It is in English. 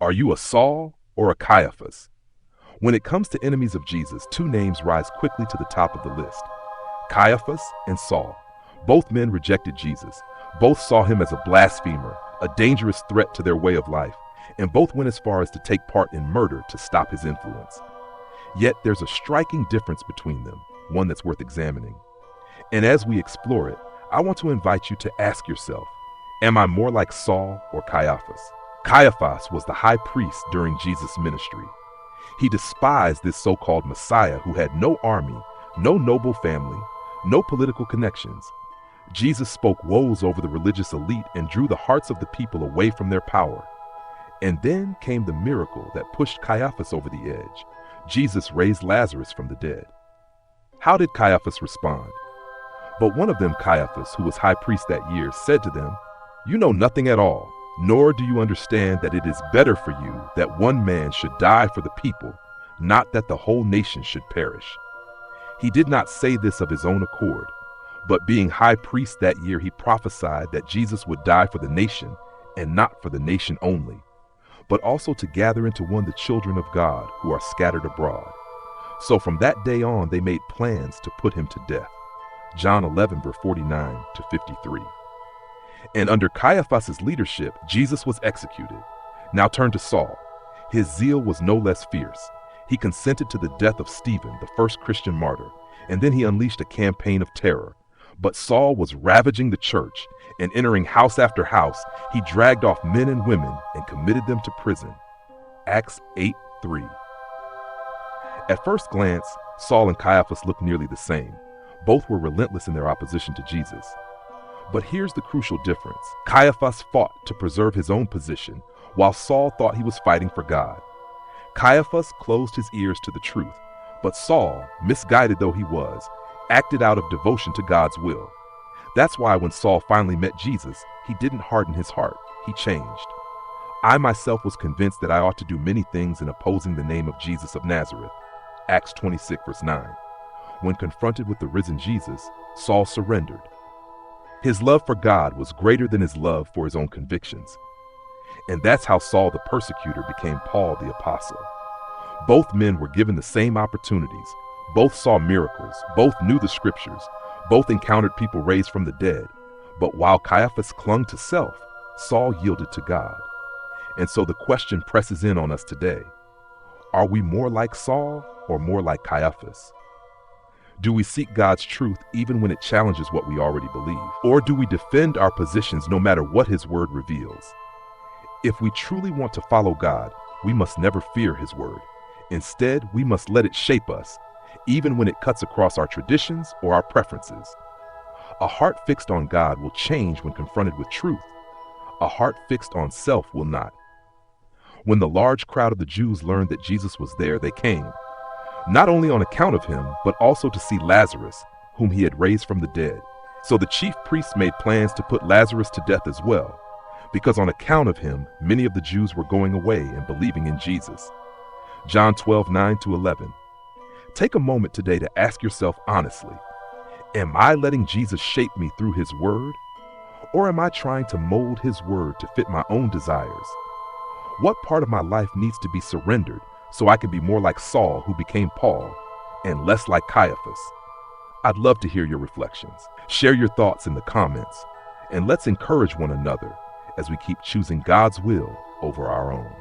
Are you a Saul or a Caiaphas? When it comes to enemies of Jesus, two names rise quickly to the top of the list: Caiaphas and Saul. Both men rejected Jesus. Both saw him as a blasphemer, a dangerous threat to their way of life, and both went as far as to take part in murder to stop his influence. Yet there's a striking difference between them, one that's worth examining. And as we explore it, I want to invite you to ask yourself, am I more like Saul or Caiaphas? Caiaphas was the high priest during Jesus' ministry. He despised this so-called Messiah who had no army, no noble family, no political connections. Jesus spoke woes over the religious elite and drew the hearts of the people away from their power. And then came the miracle that pushed Caiaphas over the edge. Jesus raised Lazarus from the dead. How did Caiaphas respond? But one of them, Caiaphas, who was high priest that year, said to them, "You know nothing at all, nor do you understand that it is better for you that one man should die for the people, not that the whole nation should perish." He did not say this of his own accord, but being high priest that year, he prophesied that Jesus would die for the nation, and not for the nation only, but also to gather into one the children of God who are scattered abroad. So from that day on, they made plans to put him to death. John 11, verse 49 to 53. And under Caiaphas' leadership, Jesus was executed. Now turn to Saul. His zeal was no less fierce. He consented to the death of Stephen, the first Christian martyr, and then he unleashed a campaign of terror. But Saul was ravaging the church, and entering house after house, he dragged off men and women and committed them to prison. Acts 8:3. At first glance, Saul and Caiaphas looked nearly the same. Both were relentless in their opposition to Jesus. But here's the crucial difference. Caiaphas fought to preserve his own position, while Saul thought he was fighting for God. Caiaphas closed his ears to the truth, but Saul, misguided though he was, acted out of devotion to God's will. That's why when Saul finally met Jesus, he didn't harden his heart, he changed. I myself was convinced that I ought to do many things in opposing the name of Jesus of Nazareth. Acts 26, verse 9. When confronted with the risen Jesus, Saul surrendered. His love for God was greater than his love for his own convictions. And that's how Saul the persecutor became Paul the apostle. Both men were given the same opportunities. Both saw miracles. Both knew the scriptures. Both encountered people raised from the dead. But while Caiaphas clung to self, Saul yielded to God. And so the question presses in on us today. Are we more like Saul or more like Caiaphas? Do we seek God's truth even when it challenges what we already believe? Or do we defend our positions no matter what his word reveals? If we truly want to follow God, we must never fear his word. Instead, we must let it shape us, even when it cuts across our traditions or our preferences. A heart fixed on God will change when confronted with truth. A heart fixed on self will not. When the large crowd of the Jews learned that Jesus was there, they came, not only on account of him, but also to see Lazarus, whom he had raised from the dead. So the chief priests made plans to put Lazarus to death as well, because on account of him, many of the Jews were going away and believing in Jesus. John 12, 9 to 11. Take a moment today to ask yourself honestly, am I letting Jesus shape me through his word? Or am I trying to mold his word to fit my own desires? What part of my life needs to be surrendered so I can be more like Saul, who became Paul, and less like Caiaphas? I'd love to hear your reflections. Share your thoughts in the comments, and let's encourage one another as we keep choosing God's will over our own.